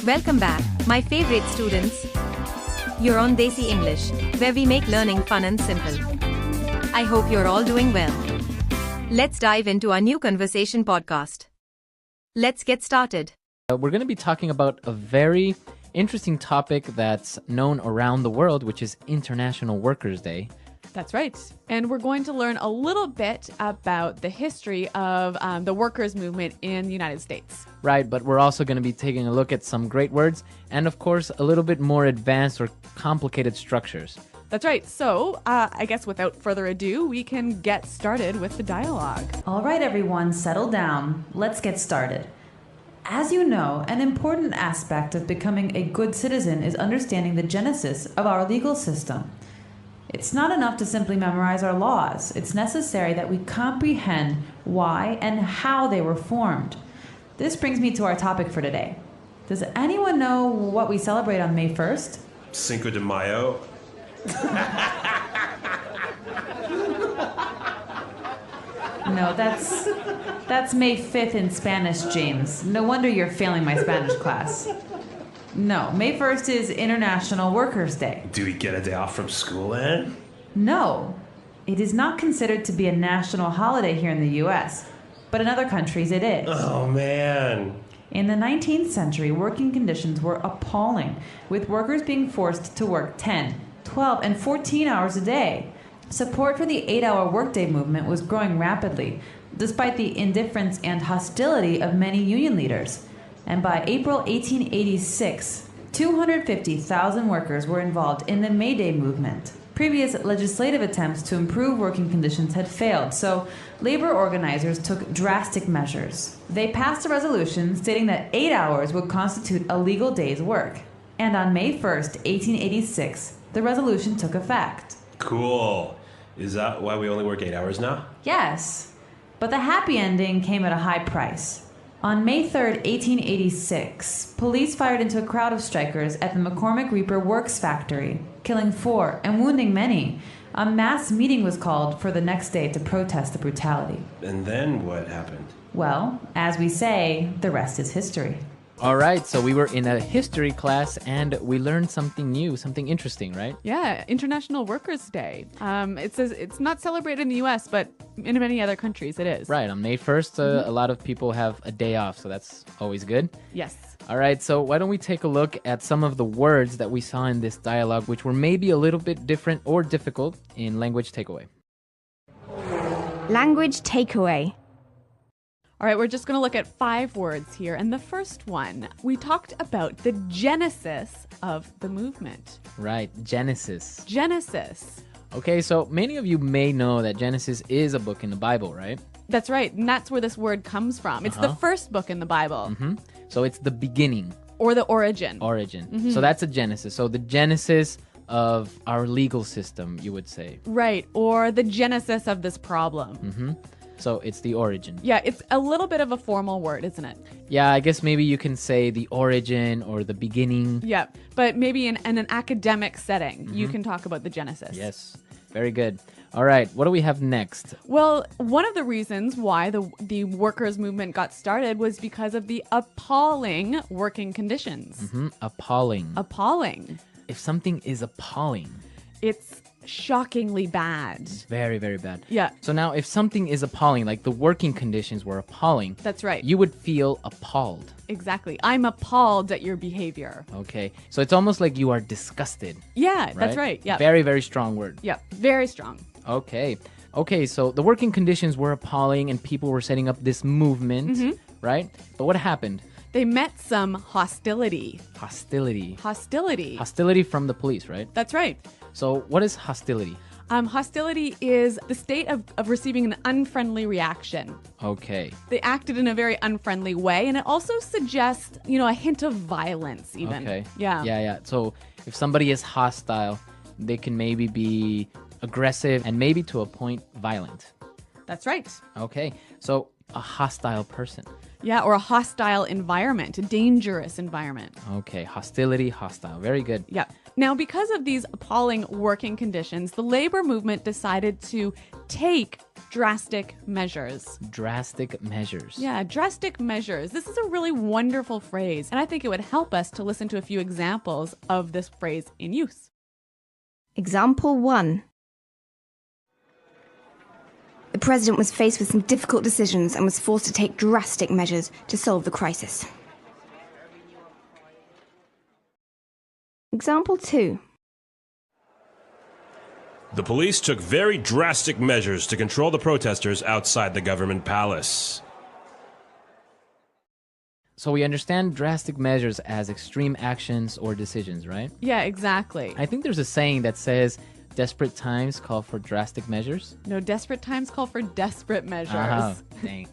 Welcome back, my favorite students. You're on Desi English, where we make learning fun and simple. I hope you're all doing well. Let's dive into our new conversation podcast. Let's get started. We're going to be talking about a very interesting topic that's known around the world, which is International Workers' Day. That's right. And we're going to learn a little bit about the history of the workers' movement in the United States. Right, but we're also going to be taking a look at some great words and, of course, a little bit more advanced or complicated structures. That's right. So I guess without further ado, we can get started with the dialogue. All right, everyone, settle down. Let's get started. As you know, an important aspect of becoming a good citizen is understanding the genesis of our legal system. It's not enough to simply memorize our laws. It's necessary that we comprehend why and how they were formed. This brings me to our topic for today. Does anyone know what we celebrate on May 1st? Cinco de Mayo. No, that's May 5th in Spanish, James. No wonder you're failing my Spanish class. No, May 1st is International Workers' Day. Do we get a day off from school then? No, it is not considered to be a national holiday here in the U.S., but in other countries it is. Oh, man. In the 19th century, working conditions were appalling, with workers being forced to work 10, 12, and 14 hours a day. Support for the 8-hour workday movement was growing rapidly, despite the indifference and hostility of many union leaders. And by April 1886, 250,000 workers were involved in the May Day movement. Previous legislative attempts to improve working conditions had failed, so labor organizers took drastic measures. They passed a resolution stating that 8 hours would constitute a legal day's work. And on May 1st, 1886, the resolution took effect. Cool. Is that why we only work 8 hours now? Yes, but the happy ending came at a high price. On May 3rd, 1886, police fired into a crowd of strikers at the McCormick Reaper Works factory, killing 4 and wounding many. A mass meeting was called for the next day to protest the brutality. And then what happened? Well, as we say, the rest is history. All right, so we were in a history class and we learned something new, something interesting, right? Yeah, International Workers' Day. It says it's not celebrated in the U.S., but in many other countries it is. Right, on May 1st, a lot of people have a day off, so that's always good. Yes. All right, so why don't we take a look at some of the words that we saw in this dialogue, which were maybe a little bit different or difficult in language takeaway. Language takeaway. All right, we're just going to look at 5 words here. And the first one, we talked about the genesis of the movement. Right, Genesis. Genesis. Okay, so many of you may know that Genesis is a book in the Bible, right? That's right. And that's where this word comes from. It's the first book in the Bible. So it's the beginning. Or the origin. So that's a genesis. So the genesis of our legal system, you would say. Right. Or the genesis of this problem. So it's the origin. Yeah, it's a little bit of a formal word, isn't it? Yeah, I guess maybe you can say the origin or the beginning. Yeah, but maybe in an academic setting, you can talk about the genesis. Yes, very good. All right, what do we have next? Well, one of the reasons why the workers' movement got started was because of the appalling working conditions. Appalling. Appalling. If something is appalling, It's shockingly bad. very, very bad. Yeah. So now if something is appalling, like the working conditions were appalling, That's right. you would feel appalled. Exactly. I'm appalled at your behavior. Okay, so it's almost like you are disgusted. Yeah, that's right. Yeah. Very, very strong word. Yeah, very strong. Okay, so the working conditions were appalling and people were setting up this movement, right? But what happened? They met some hostility. Hostility. Hostility. Hostility from the police, right? That's right. So what is hostility? Hostility is the state of receiving an unfriendly reaction. Okay. They acted in a very unfriendly way, and it also suggests, a hint of violence even. Okay. Yeah. Yeah. So if somebody is hostile, they can maybe be aggressive and maybe to a point violent. That's right. Okay. So a hostile person. Yeah, or a hostile environment, a dangerous environment. Okay, hostility, hostile. Very good. Yeah. Now, because of these appalling working conditions, the labor movement decided to take drastic measures. Drastic measures. Yeah, drastic measures. This is a really wonderful phrase, and I think it would help us to listen to a few examples of this phrase in use. Example 1. The president was faced with some difficult decisions and was forced to take drastic measures to solve the crisis. Example 2. The police took very drastic measures to control the protesters outside the government palace. So we understand drastic measures as extreme actions or decisions, right? Yeah, exactly. I think there's a saying that says desperate times call for drastic measures. No, desperate times call for desperate measures. Oh, dang.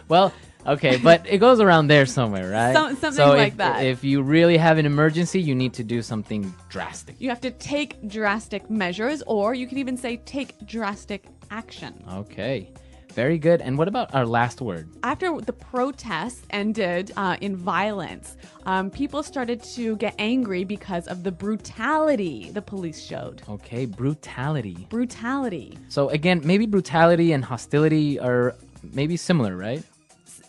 Well, okay, but it goes around there somewhere, right? Something like that. If you really have an emergency, you need to do something drastic. You have to take drastic measures, or you can even say take drastic action. Okay, very good. And what about our last word? After the protests ended in violence, people started to get angry because of the brutality the police showed. Okay, brutality. Brutality. So again, maybe brutality and hostility are maybe similar, right?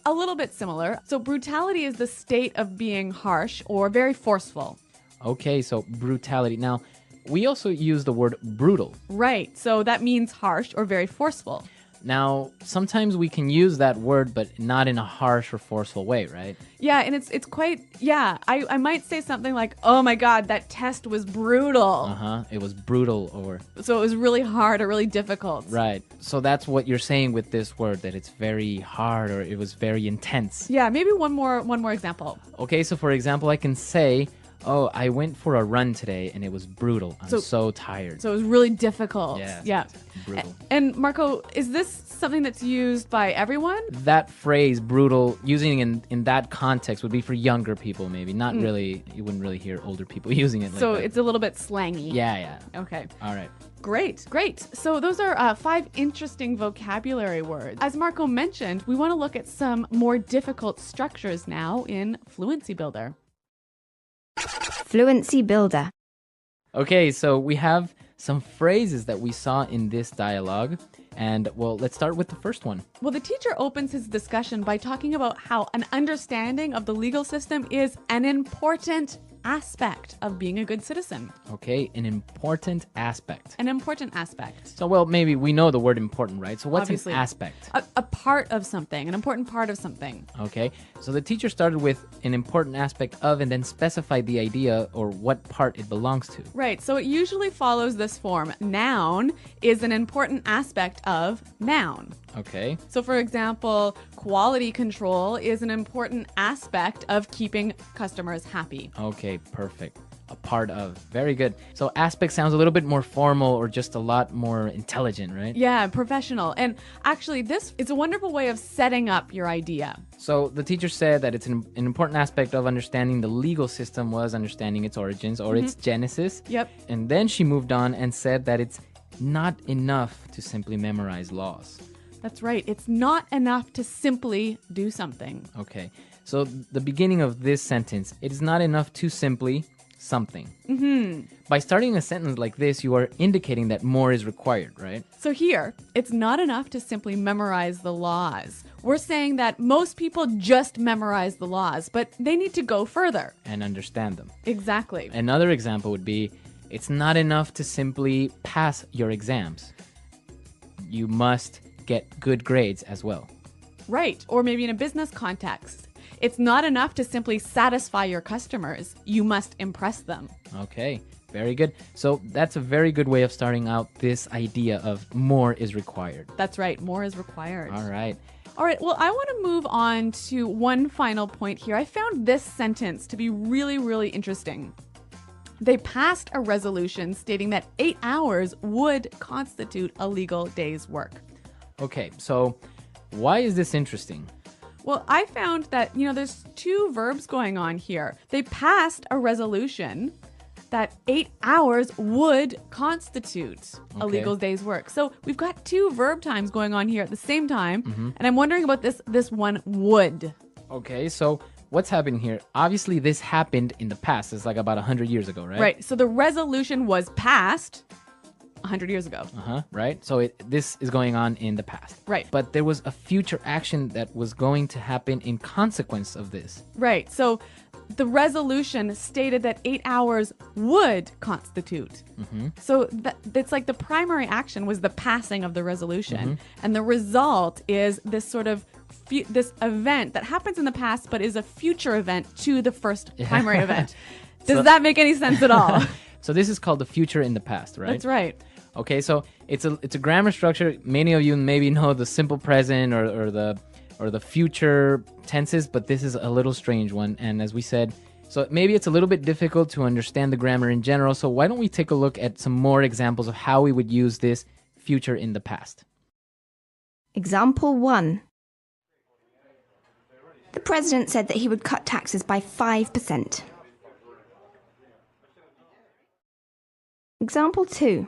A little bit similar. So brutality is the state of being harsh or very forceful. Okay, so brutality. Now, we also use the word brutal. Right. So that means harsh or very forceful. Now, sometimes we can use that word, but not in a harsh or forceful way, right? Yeah, and it's quite, I might say something like, oh my God, that test was brutal. It was brutal or... So it was really hard or really difficult. Right. So that's what you're saying with this word, that it's very hard or it was very intense. Yeah, maybe one more example. Okay, so for example, I can say, oh, I went for a run today and it was brutal. I'm so tired. So it was really difficult. Yeah. Brutal. And Marco, is this something that's used by everyone? That phrase, brutal, using in that context would be for younger people maybe. Not really, you wouldn't really hear older people using it like so that. It's a little bit slangy. Yeah. Okay. All right. Great. So those are 5 interesting vocabulary words. As Marco mentioned, we want to look at some more difficult structures now in Fluency Builder. Fluency Builder. Okay, so we have some phrases that we saw in this dialogue. And, well, let's start with the first one. Well, the teacher opens his discussion by talking about how an understanding of the legal system is an important aspect of being a good citizen. Okay, an important aspect. An important aspect. So, well, maybe we know the word important, right? So what's Obviously. an aspect? A part of something, an important part of something. Okay, so the teacher started with an important aspect of and then specified the idea or what part it belongs to. Right, so it usually follows this form. Noun is an important aspect of noun. Okay. So, for example, quality control is an important aspect of keeping customers happy. Okay, perfect. A part of. Very good. So aspect sounds a little bit more formal or just a lot more intelligent, right? Yeah, professional. And actually, this is a wonderful way of setting up your idea. So the teacher said that it's an important aspect of understanding the legal system was understanding its origins or its genesis. Yep. And then she moved on and said that it's not enough to simply memorize laws. That's right. It's not enough to simply do something. Okay. So the beginning of this sentence, it is not enough to simply something. By starting a sentence like this, you are indicating that more is required, right? So here, it's not enough to simply memorize the laws. We're saying that most people just memorize the laws, but they need to go further. And understand them. Exactly. Another example would be, it's not enough to simply pass your exams. You must get good grades as well. Right. Or maybe in a business context. It's not enough to simply satisfy your customers. You must impress them. Okay, very good. So that's a very good way of starting out this idea of more is required. That's right. More is required. All right. All right. Well, I want to move on to one final point here. I found this sentence to be really, really interesting. They passed a resolution stating that 8 hours would constitute a legal day's work. Okay, so why is this interesting? Well, I found that, there's 2 verbs going on here. They passed a resolution that 8 hours would constitute a legal day's work. So we've got 2 verb times going on here at the same time. And I'm wondering about this one would. Okay, so what's happening here? Obviously, this happened in the past. It's like about 100 years ago, right? Right. So the resolution was passed 100 years ago. Right? So this is going on in the past. Right. But there was a future action that was going to happen in consequence of this. Right. So the resolution stated that 8 hours would constitute. So that's like the primary action was the passing of the resolution. And the result is this sort of this event that happens in the past but is a future event to the first primary event. Does that make any sense at all? So this is called the future in the past, right? That's right. Okay, so it's a grammar structure. Many of you maybe know the simple present or the future tenses, but this is a little strange one. And as we said, so maybe it's a little bit difficult to understand the grammar in general. So why don't we take a look at some more examples of how we would use this future in the past? Example 1. The president said that he would cut taxes by 5%. Example 2.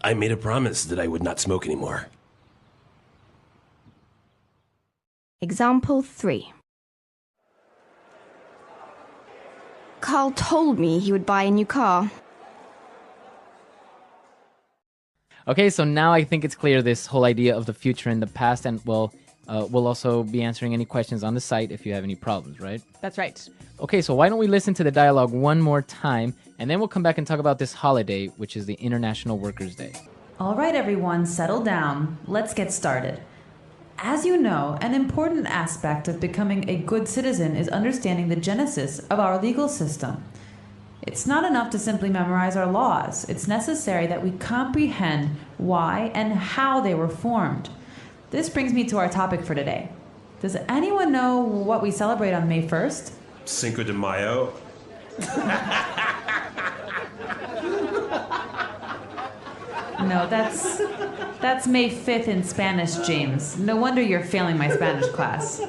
I made a promise that I would not smoke anymore. Example 3. Carl told me he would buy a new car. Okay, so now I think it's clear this whole idea of the future in the past, and we'll also be answering any questions on the site if you have any problems, right? That's right. Okay, so why don't we listen to the dialogue one more time, and then we'll come back and talk about this holiday, which is the International Workers' Day. All right, everyone, settle down. Let's get started. As you know, an important aspect of becoming a good citizen is understanding the genesis of our legal system. It's not enough to simply memorize our laws. It's necessary that we comprehend why and how they were formed. This brings me to our topic for today. Does anyone know what we celebrate on May 1st? Cinco de Mayo. No, that's May 5th in Spanish, James. No wonder you're failing my Spanish class.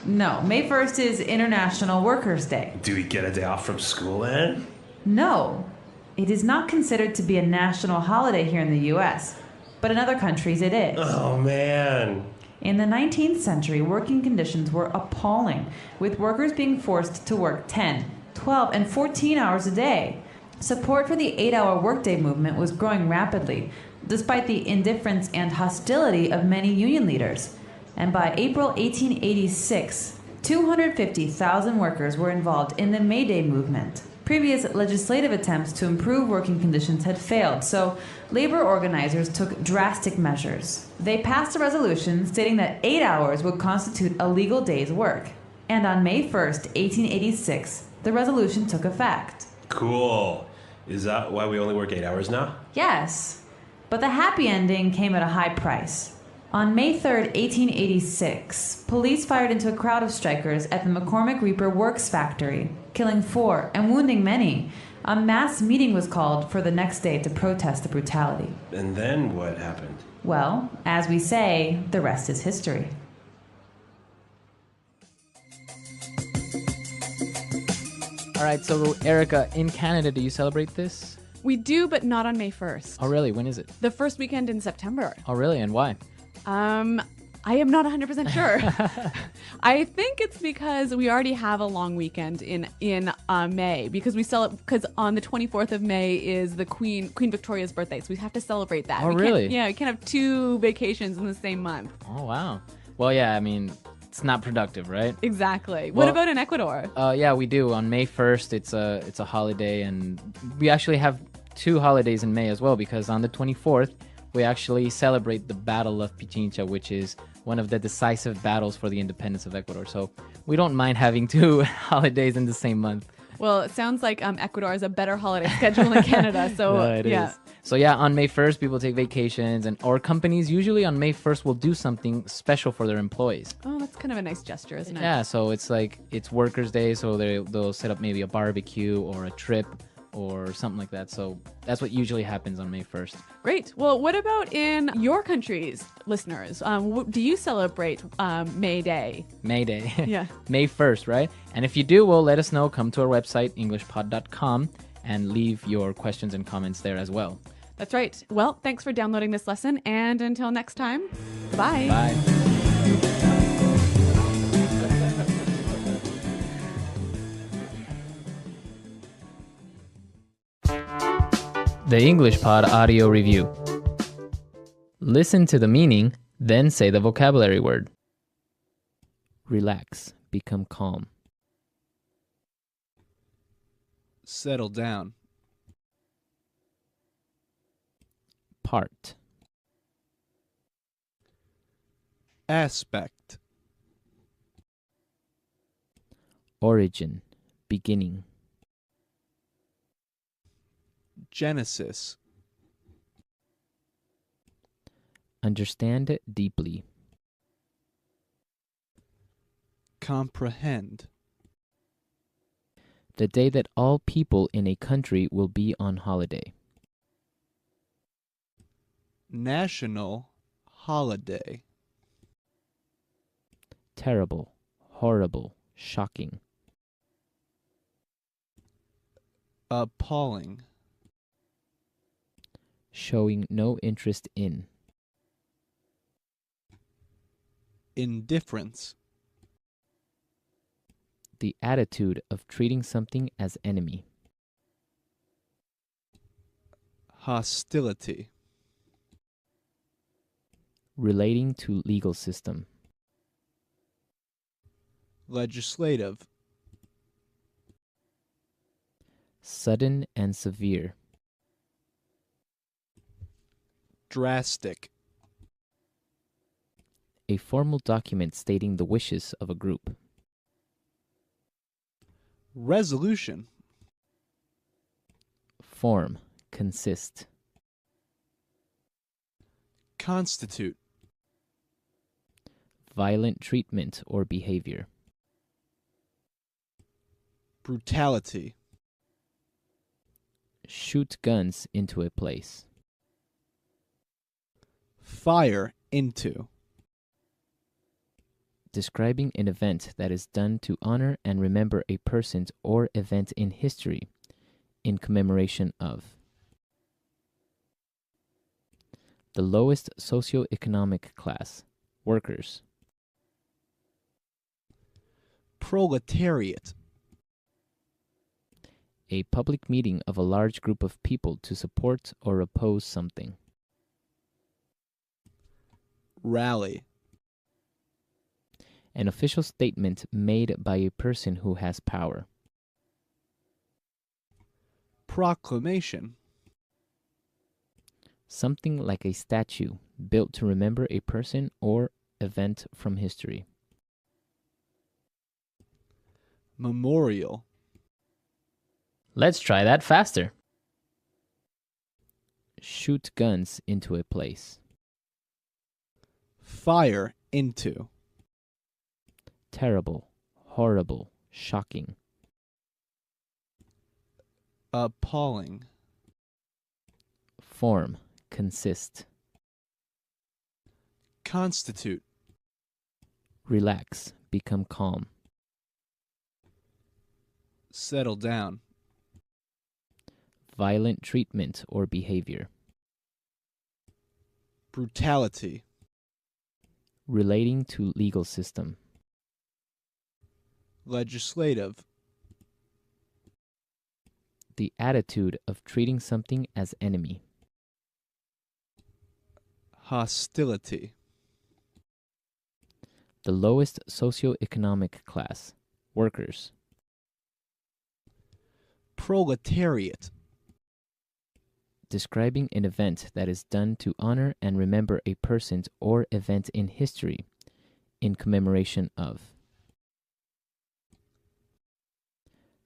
No, May 1st is International Workers' Day. Do we get a day off from school then? No, it is not considered to be a national holiday here in the U.S., but in other countries it is. Oh, man. In the 19th century, working conditions were appalling, with workers being forced to work 10, 12, and 14 hours a day. Support for the 8-hour workday movement was growing rapidly, despite the indifference and hostility of many union leaders. And by April 1886, 250,000 workers were involved in the May Day movement. Previous legislative attempts to improve working conditions had failed, so labor organizers took drastic measures. They passed a resolution stating that 8 hours would constitute a legal day's work. And on May 1st, 1886, the resolution took effect. Cool. Is that why we only work 8 hours now? Yes, but the happy ending came at a high price. On May 3rd, 1886, police fired into a crowd of strikers at the McCormick Reaper Works factory, killing 4 and wounding many. A mass meeting was called for the next day to protest the brutality. And then what happened? Well, as we say, the rest is history. All right, so Erica, in Canada, do you celebrate this? We do, but not on May 1st. Oh, really? When is it? The first weekend in September. Oh, really? And why? I am not 100% sure. I think it's because we already have a long weekend in May because because on the 24th of May is the Queen Victoria's birthday, so we have to celebrate that. Oh, really? Yeah, we can't have 2 vacations in the same month. Oh, wow. Well, yeah, I mean, it's not productive, right? Exactly. Well, what about in Ecuador? Yeah, we do. On May 1st, it's a holiday, and we actually have 2 holidays in May as well, because on the 24th, we actually celebrate the Battle of Pichincha, which is one of the decisive battles for the independence of Ecuador. So we don't mind having 2 holidays in the same month. Well, it sounds like Ecuador has a better holiday schedule than Canada. So No, it yeah. is. So yeah, on May 1st, people take vacations, or companies usually on May 1st will do something special for their employees. Oh, that's kind of a nice gesture, isn't it? Yeah, so it's like it's Workers' Day, so they'll set up maybe a barbecue or a trip or something like that. So that's what usually happens on May 1st. Great. Well, what about in your countries, listeners? Do you celebrate May Day? May Day. Yeah. May 1st, right? And if you do, well, let us know. Come to our website, englishpod.com, and leave your questions and comments there as well. That's right. Well, thanks for downloading this lesson, and until next time, bye. Bye. The English Pod Audio Review. Listen to the meaning, then say the vocabulary word. Relax, become calm. Settle down. Part. Aspect. Origin, beginning. Genesis. Understand deeply. Comprehend. The day that all people in a country will be on holiday. National holiday. Terrible, horrible, shocking. Appalling. Showing no interest in. Indifference. The attitude of treating something as enemy. Hostility. Relating to legal system. Legislative. Sudden and severe. Drastic. A formal document stating the wishes of a group. Resolution. Form, consist. Constitute. Violent treatment or behavior. Brutality. Shoot guns into a place. Fire into. Describing an event that is done to honor and remember a person or event in history in commemoration of. The lowest socioeconomic class, workers. Proletariat. A public meeting of a large group of people to support or oppose something. Rally. An official statement made by a person who has power. Proclamation. Something like a statue built to remember a person or event from history. Memorial. Let's try that faster. Shoot guns into a place. Fire into. Terrible, horrible, shocking. Appalling. Form, consist. Constitute. Relax, become calm. Settle down. Violent treatment or behavior. Brutality. Relating to legal system. Legislative. The attitude of treating something as enemy. Hostility. The lowest socioeconomic class, workers. Proletariat. Describing an event that is done to honor and remember a person or event in history in commemoration of.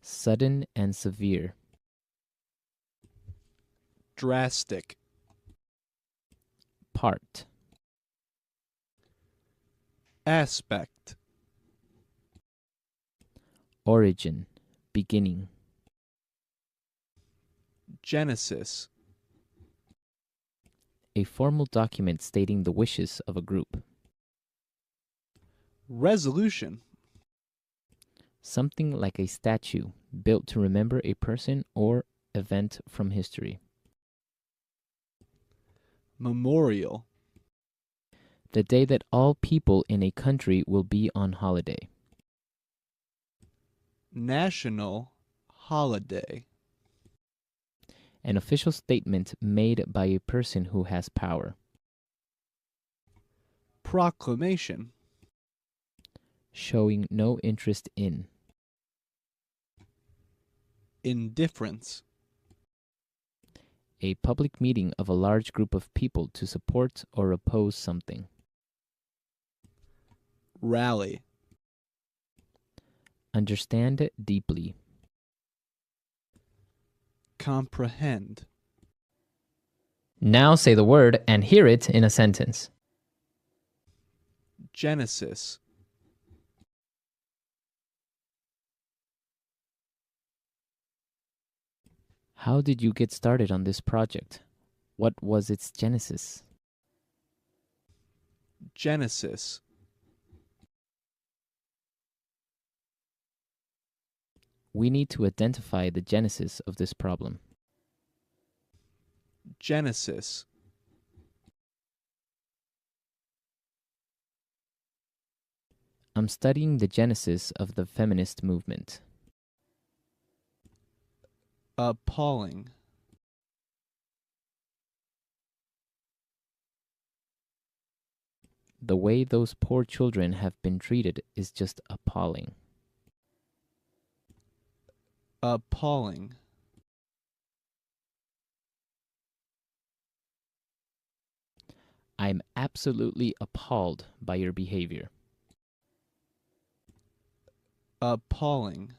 Sudden and severe. Drastic. Part. Aspect. Origin, beginning. Genesis. A formal document stating the wishes of a group. Resolution. Something like a statue built to remember a person or event from history. Memorial. The day that all people in a country will be on holiday. National holiday. An official statement made by a person who has power. Proclamation. Showing no interest in. Indifference. A public meeting of a large group of people to support or oppose something. Rally. Understand deeply. Comprehend. Now say the word and hear it in a sentence. Genesis. How did you get started on this project? What was its genesis? Genesis. We need to identify the genesis of this problem. Genesis. I'm studying the genesis of the feminist movement. Appalling. The way those poor children have been treated is just appalling. Appalling. I'm absolutely appalled by your behavior. Appalling.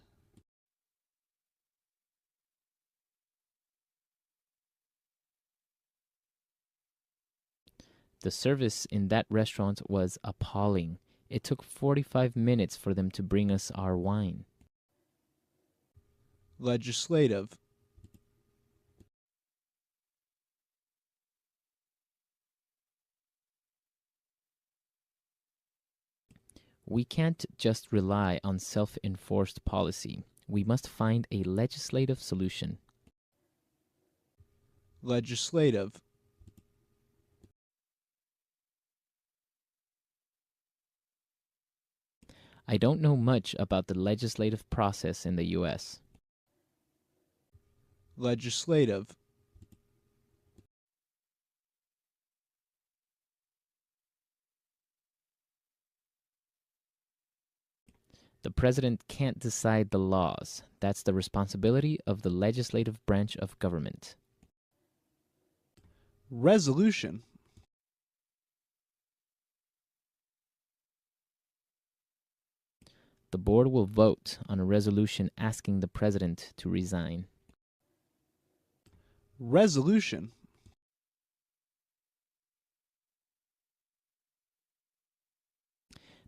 The service in that restaurant was appalling. It took 45 minutes for them to bring us our wine. Legislative. We can't just rely on self-enforced policy. We must find a legislative solution. Legislative. I don't know much about the legislative process in the U.S. Legislative. The president can't decide the laws. That's the responsibility of the legislative branch of government. Resolution. The board will vote on a resolution asking the president to resign. Resolution.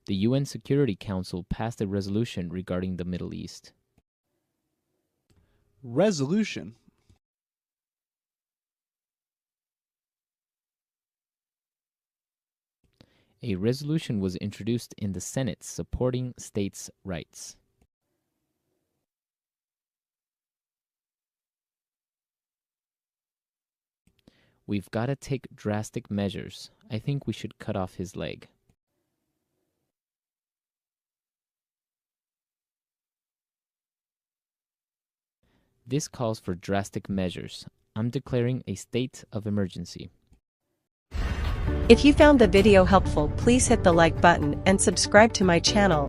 The UN Security Council passed a resolution regarding the Middle East. Resolution. A resolution was introduced in the Senate supporting states' rights. We've got to take drastic measures. I think we should cut off his leg. This calls for drastic measures. I'm declaring a state of emergency. If you found the video helpful, please hit the like button and subscribe to my channel.